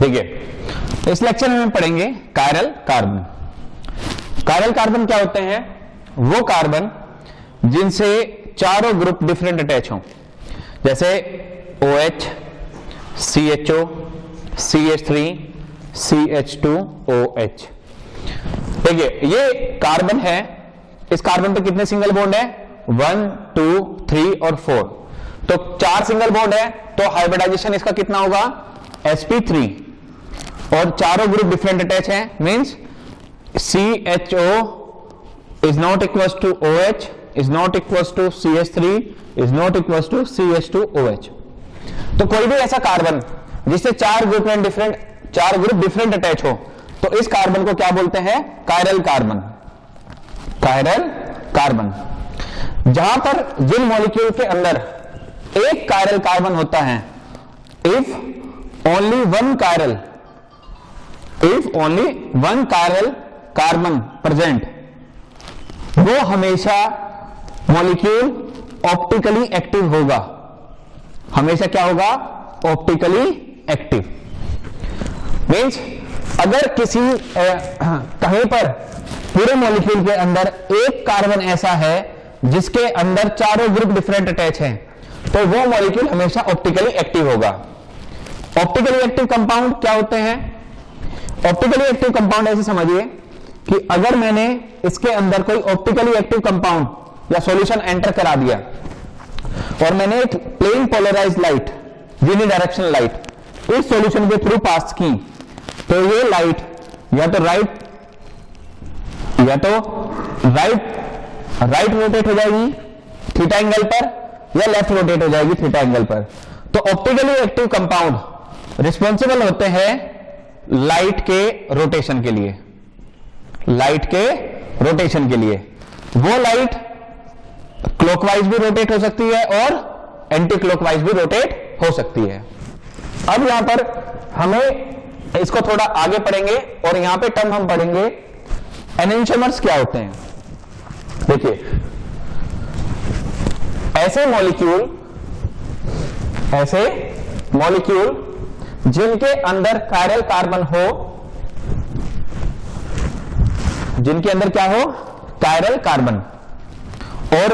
देखिए इस लेक्चर में हम पढ़ेंगे कायरल कार्बन। कायरल कार्बन क्या होते हैं? वो कार्बन जिनसे चारों ग्रुप डिफरेंट अटैच हों, जैसे OH, CHO, CH3, CH2OH। देखिए ये कार्बन है, इस कार्बन पे कितने सिंगल बॉन्ड है? 1, 2, 3 और 4। तो 4 सिंगल बॉन्ड है, तो हाइब्रिडाइजेशन इसका कितना होगा? sp3। और चारों ग्रुप डिफरेंट अटैच हैं, means CHO is not equals to OH, is not equals to CH3, is not equals to CH2OH। तो कोई भी ऐसा कार्बन जिससे चार ग्रुप डिफरेंट अटैच हो, तो इस कार्बन को क्या बोलते हैं? Chiral carbon. Chiral carbon. जहां पर जिन मॉलिक्यूल के अंदर एक कायरल कार्बन होता है, if only one chiral carbon present, वो हमेशा मॉलिक्यूल ऑप्टिकली एक्टिव होगा। हमेशा क्या होगा? Optically active. मींस अगर किसी कहीं पर पूरे मॉलिक्यूल के अंदर एक कार्बन ऐसा है जिसके अंदर चारों ग्रुप डिफरेंट अटैच हैं, तो वो मॉलिक्यूल हमेशा ऑप्टिकली एक्टिव होगा। ऑप्टिकली एक्टिव कंपाउंड क्या होते हैं? ऑप्टिकली एक्टिव कंपाउंड ऐसे समझिए कि अगर मैंने इसके अंदर कोई ऑप्टिकली एक्टिव कंपाउंड या सॉल्यूशन एंटर करा दिया और मैंने एक plane polarised light, unidirectional light इस सॉल्यूशन के थ्रू पास की, तो ये लाइट या तो राइट रोटेट हो जाएगी थीटा एंगल पर, या लेफ्ट रोटेट हो जाएगी थीटा एंगल पर। तो ऑप्टिकली एक्टिव कंपाउंड रिस्पॉन्सिबल होते हैं लाइट के रोटेशन के लिए। वो लाइट क्लॉकवाइज भी रोटेट हो सकती है और एंटी क्लॉकवाइज भी रोटेट हो सकती है। अब यहां पर हमें इसको थोड़ा आगे पढ़ेंगे और यहां पे टर्म हम पढ़ेंगे एनेंटियोमर्स क्या होते हैं। देखिए ऐसे मॉलिक्यूल जिनके अंदर कायरल कार्बन हो, जिनके अंदर क्या हो? Chiral carbon. और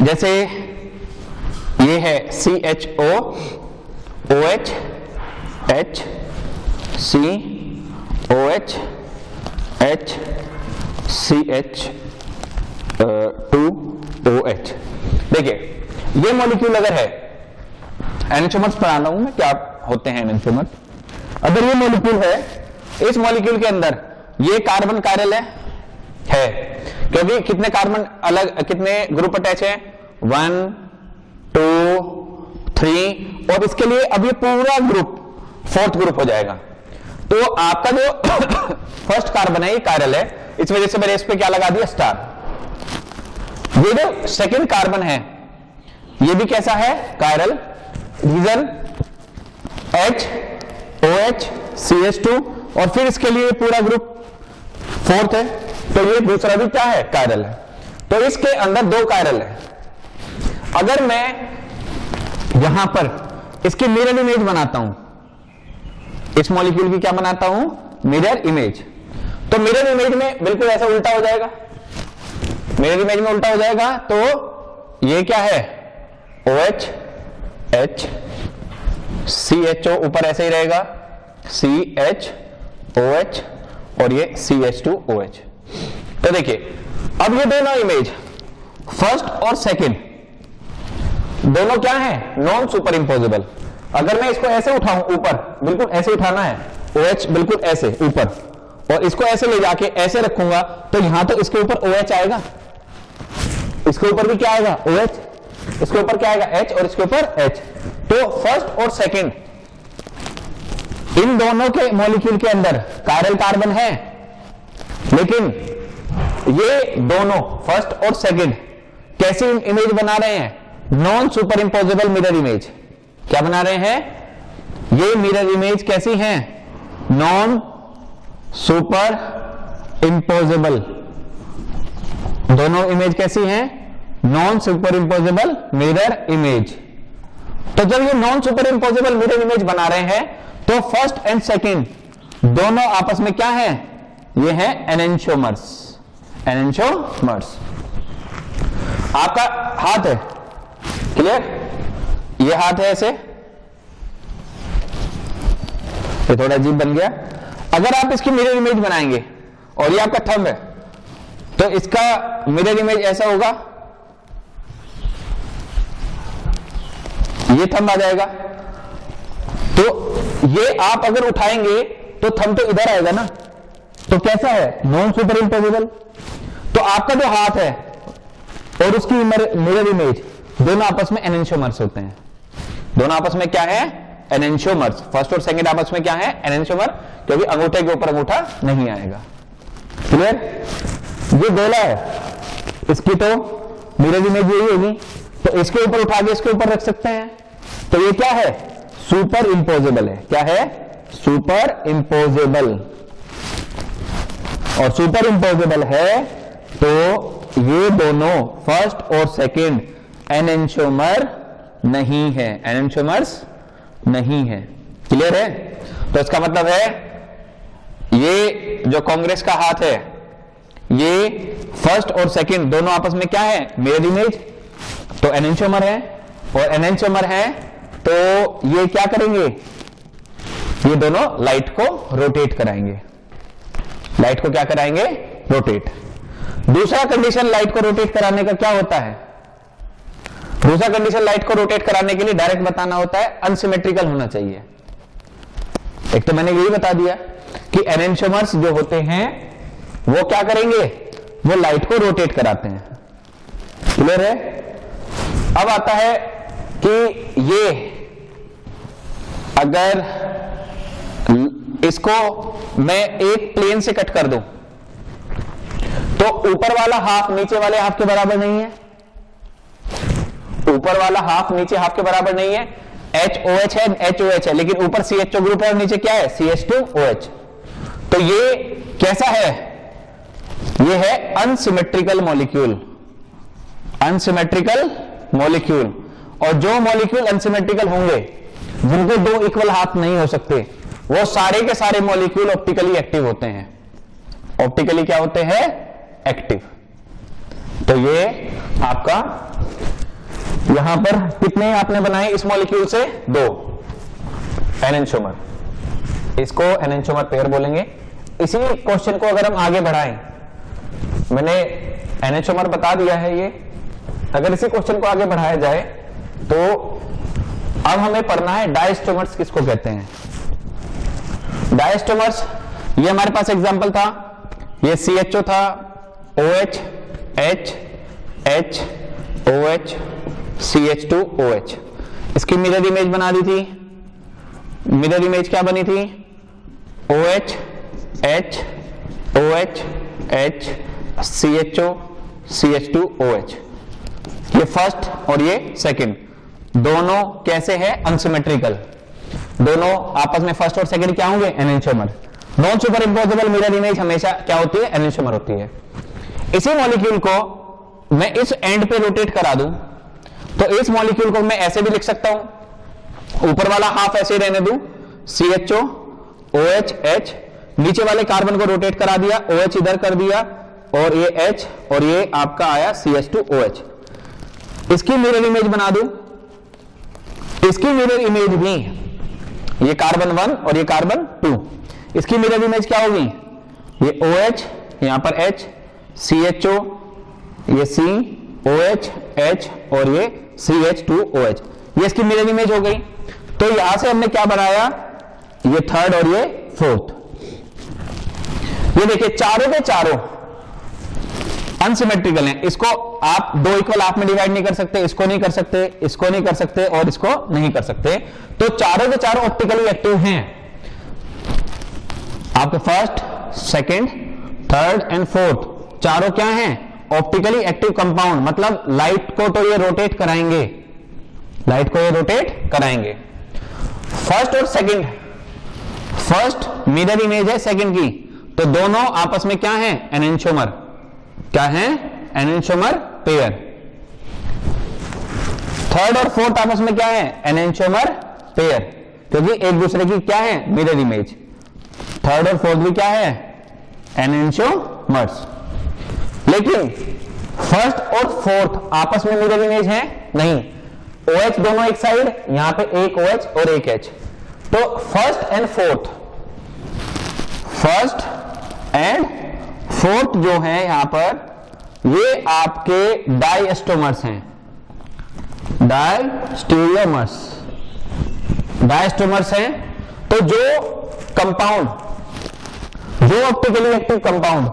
जैसे ये है CHO, OH, H, C, OH, H, CH, 2OH। देखिए ये मॉलिक्यूल अगर है, एनेंटियोमर्स पढ़ाना हूं मैं, क्या होते हैं एनेंटियोमर्स। अगर ये मॉलिक्यूल है, इस मॉलिक्यूल के अंदर ये कार्बन कायरल है क्योंकि कितने कार्बन कितने ग्रुप अटैच है? 1, 2, 3 और इसके लिए अब ये पूरा ग्रुप 4th ग्रुप हो जाएगा। तो आपका जो फर्स्ट कार्बन है ये कायरल है, इस वजह से मैंने इस पे क्या लगा दिया? स्टार। ये जो सेकंड कार्बन है ये भी कैसा है? Chiral. Reason H, OH, CH2 और फिर इसके लिए पूरा ग्रुप 4th है, तो ये दूसरा भी क्या है? कायरल है। तो इसके अंदर 2 कायरल है। अगर मैं यहां पर इसकी मिरर इमेज बनाता हूं, इस मॉलिक्यूल की क्या बनाता हूं? Mirror image. तो मिरर इमेज में बिल्कुल ऐसा उल्टा हो जाएगा। मिरर इमेज में उल्टा हो जाएगा तो ये क्या है? OH, H, CHO ऊपर ऐसे ही रहेगा, CH, OH और ये CH2OH। तो देखिए अब ये दोनों इमेज फर्स्ट और सेकंड दोनों क्या है? Non superimposable. अगर मैं इसको ऐसे उठाऊं ऊपर, बिल्कुल ऐसे उठाना है, OH बिल्कुल ऐसे ऊपर, और इसको ऐसे ले जाके ऐसे रखूंगा, तो यहां तो इसके ऊपर OH आएगा, इसके ऊपर भी क्या आएगा? OH, इसके ऊपर क्या आएगा? H और इसके ऊपर H। तो फर्स्ट और सेकंड इन दोनों के मॉलिक्यूल के अंदर कायरल कार्बन है, लेकिन ये दोनों फर्स्ट और सेकंड कैसी इमेज बना रहे हैं? Non superimposable mirror image. क्या बना रहे हैं? ये मिरर इमेज कैसी हैं? Non superimposable. दोनों इमेज कैसी हैं? Non superimposable mirror image. तो जब ये non superimposable mirror image बना रहे हैं, तो फर्स्ट एंड सेकंड दोनों आपस में क्या है, ये है एनेंटियोमर्स। एनेंटियोमर्स आपका हाथ है, क्लियर, ये हाथ है ऐसे, ये थोड़ा अजीब बन गया। अगर आप इसकी मिरर इमेज बनाएंगे और ये आपका थंब है, तो इसका मिरर इमेज ऐसा होगा, ये थंब आ जाएगा। तो ये आप अगर उठाएंगे तो थंब तो इधर आएगा ना, तो कैसा है, नॉन सुपर इम्पोजिबल। तो आपका जो हाथ है और उसकी मिरर इमेज दोनों आपस में एनेंटियोमर्स होते हैं। दोनों आपस में क्या है, एनेंटियोमर्स। फर्स्ट और सेकंड आपस में क्या है, एनेंटियोमर, क्योंकि अंगूठे के ऊपर अंगूठा नहीं आएगा। क्लियर। ये गोला है, इसकी तो मिरर इमेज यही होगी, तो इसके ऊपर उठा के इसके ऊपर रख सकते हैं, तो ये क्या है, सुपर इंपोजेबल है। क्या है, सुपर इंपोजेबल। और सुपर इंपोजेबल है तो ये दोनों फर्स्ट और सेकंड एनेंटियोमर नहीं है, एनेंटियोमर्स नहीं है। क्लियर है। तो इसका मतलब है ये जो कांग्रेस का हाथ है, ये फर्स्ट और सेकंड दोनों आपस में क्या है, मिरर इमेज, तो एनेंटियोमर है। और एनेंटियोमर है तो ये क्या करेंगे, ये दोनों लाइट को रोटेट कराएंगे। लाइट को क्या कराएंगे, रोटेट। दूसरा कंडीशन लाइट को रोटेट कराने का क्या होता है, दूसरा कंडीशन लाइट को रोटेट कराने के लिए डायरेक्ट बताना होता है, अनसिमेट्रिकल होना चाहिए। एक तो मैंने यही बता दिया कि एनेंटियोमर्स जो होते हैं वो क्या करेंगे, वो लाइट को रोटेट कराते हैं। क्लियर है। अब आता है कि ये अगर इसको मैं एक प्लेन से कट कर दूं तो ऊपर वाला हाफ नीचे वाले हाफ के बराबर नहीं है, ऊपर वाला हाफ नीचे हाफ के बराबर नहीं है। HOH है, HOH है, लेकिन ऊपर CHO ग्रुप है और नीचे क्या है, CH2OH। तो ये कैसा है, ये है अनसिमेट्रिकल मॉलिक्यूल। Unsymmetrical molecule. और जो मॉलिक्यूल अनसिमेट्रिकल होंगे, जिनके दो इक्वल हाथ नहीं हो सकते, वो सारे के सारे मॉलिक्यूल ऑप्टिकली एक्टिव होते हैं। ऑप्टिकली क्या होते हैं, एक्टिव। तो ये आपका यहां पर कितने आपने बनाए इस मॉलिक्यूल से, दो एनेंटियोमर। इसको एनेंटियोमर पेयर बोलेंगे। इसी क्वेश्चन को अगर हम आगे बढ़ाएं, मैंने एनेंटियोमर बता दिया है ये, अगर इसी क्वेश्चन को आगे बढ़ाया जाए तो अब हमें पढ़ना है डायस्टोमर्स किसको कहते हैं। डायस्टोमर्स, ये हमारे पास एग्जांपल था, ये CHO था, OH, H, H, OH, CH2OH। इसकी मिरर इमेज बना दी थी। मिरर इमेज क्या बनी थी, OH, H, OH, H, CHO, CH2OH। ये फर्स्ट और ये सेकंड दोनों कैसे हैं, अनसिमेट्रिकल। दोनों आपस में फर्स्ट और सेकंड क्या होंगे, enantiomer. Non superimposable mirror image हमेशा क्या होती है, एनेंटियोमर होती है। इसी मॉलिक्यूल को मैं इस एंड पे रोटेट करा दूं तो इस मॉलिक्यूल को मैं ऐसे भी लिख सकता हूं, ऊपर वाला हाफ ऐसे रहने दूं, CHO, OH, H, नीचे वाले कार्बन को रोटेट करा दिया, OH इधर कर दिया, और ये H, और ये आपका आया CH2OH। इसकी मिरर इमेज बना दूं, इसकी मिरर इमेज भी, ये कार्बन 1 और ये कार्बन 2, इसकी मिरर इमेज क्या होगी, ये OH, यहां पर H, CHO, ये C, OH, H, और ये CH2OH, ये इसकी मिरर इमेज हो गई। तो यहां से हमने क्या बनाया, ये थर्ड और ये फोर्थ। ये देखिए चारों के चारों अनसिमेट्रिकल हैं। इसको आप दो इक्वल हाफ में डिवाइड नहीं कर सकते, इसको नहीं कर सकते, इसको नहीं कर सकते, और इसको नहीं कर सकते। तो चारों के चारों ऑप्टिकली एक्टिव हैं। आपके first, second, third and fourth चारों क्या हैं, ऑप्टिकली एक्टिव कंपाउंड। मतलब लाइट को तो ये रोटेट कराएंगे, लाइट को ये रोटेट कराएंगे। फर्स्ट और सेकंड, फर्स्ट मिरर इमेज है सेकंड की, तो दोनों आपस में क्या है, एनेंटियोमर। क्या है, एनेंटियोमर पेयर। थर्ड और फोर्थ आपस में क्या है, एनेंटियोमर पेयर। क्योंकि एक दूसरे की क्या है, मिरर इमेज। थर्ड और फोर्थ भी क्या है, एनेंटियोमर्स। लेकिन फर्स्ट और फोर्थ आपस में मिरर इमेज है नहीं, OH दोनों एक साइड, यहां पे एक OH और एक H। तो फर्स्ट एंड फोर्थ जो है यहां पर, ये आपके डायस्टोमर्स हैं, डायस्टोमर्स हैं। तो जो कंपाउंड, जो ऑप्टिकली एक्टिव कंपाउंड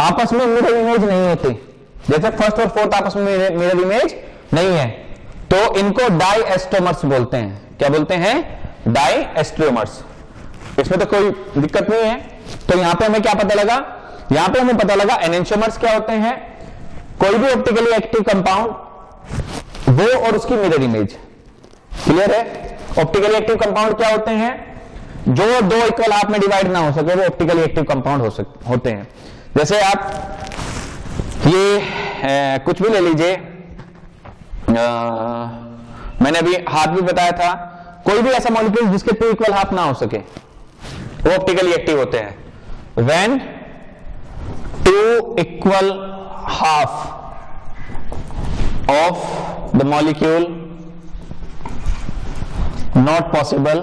आपस में मिरर इमेज नहीं होती, जैसे फर्स्ट और फोर्थ आपस में मिरर इमेज नहीं है, तो इनको डायस्टोमर्स बोलते हैं। क्या बोलते हैं, डायस्टोमर्स। इसमें तो कोई दिक्कत नहीं है। तो यहां पे हमें क्या पता लगा, यहां पे हमें पता लगा एनेंटियोमर्स क्या होते हैं, कोई भी ऑप्टिकली एक्टिव कंपाउंड वो और उसकी मिरर इमेज। क्लियर है। ऑप्टिकली एक्टिव कंपाउंड क्या होते हैं, जो दो इक्वल हाफ में डिवाइड ना हो सके वो ऑप्टिकली एक्टिव कंपाउंड होते हैं। जैसे आप ये कुछ भी ले लीजिए, मैंने अभी हाथ भी बताया था, कोई भी ऐसा मॉलिक्यूल जिसके टू इक्वल हाफ ना हो सके वो ऑप्टिकली एक्टिव होते हैं। When two equal half of the molecule not possible,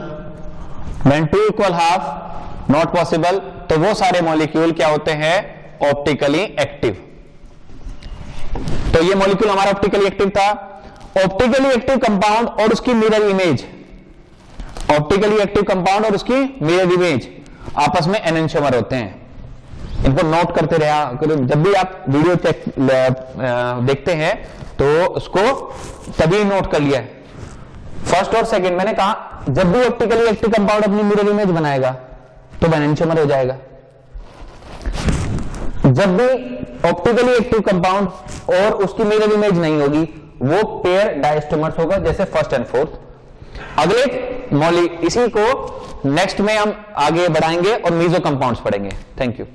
when two equal half not possible, तो वो सारे मॉलिक्यूल क्या होते हैं, ऑप्टिकली एक्टिव। तो ये मॉलिक्यूल हमारा ऑप्टिकली एक्टिव था। ऑप्टिकली एक्टिव कंपाउंड और उसकी mirror image, optically active compound और उसकी मिरर इमेज आपस में एनेंटियोमर होते हैं। इनको नोट करते रहा, जब भी आप वीडियो चेक देखते हैं तो उसको तभी नोट कर लिया है। फर्स्ट और सेकंड मैंने कहा, जब भी ऑप्टिकली एक्टिव कंपाउंड अपनी मिरर इमेज बनाएगा तो एनेंटियोमर हो जाएगा। जब भी ऑप्टिकली एक्टिव कंपाउंड और उसकी मिरर इमेज नहीं होगी वो पेयर डायस्टोमर्स होगा, जैसे फर्स्ट एंड फोर्थ। अगले इसी को नेक्स्ट में हम आगे बढ़ाएंगे और मीजो कंपाउंड्स पढ़ेंगे। Thank you.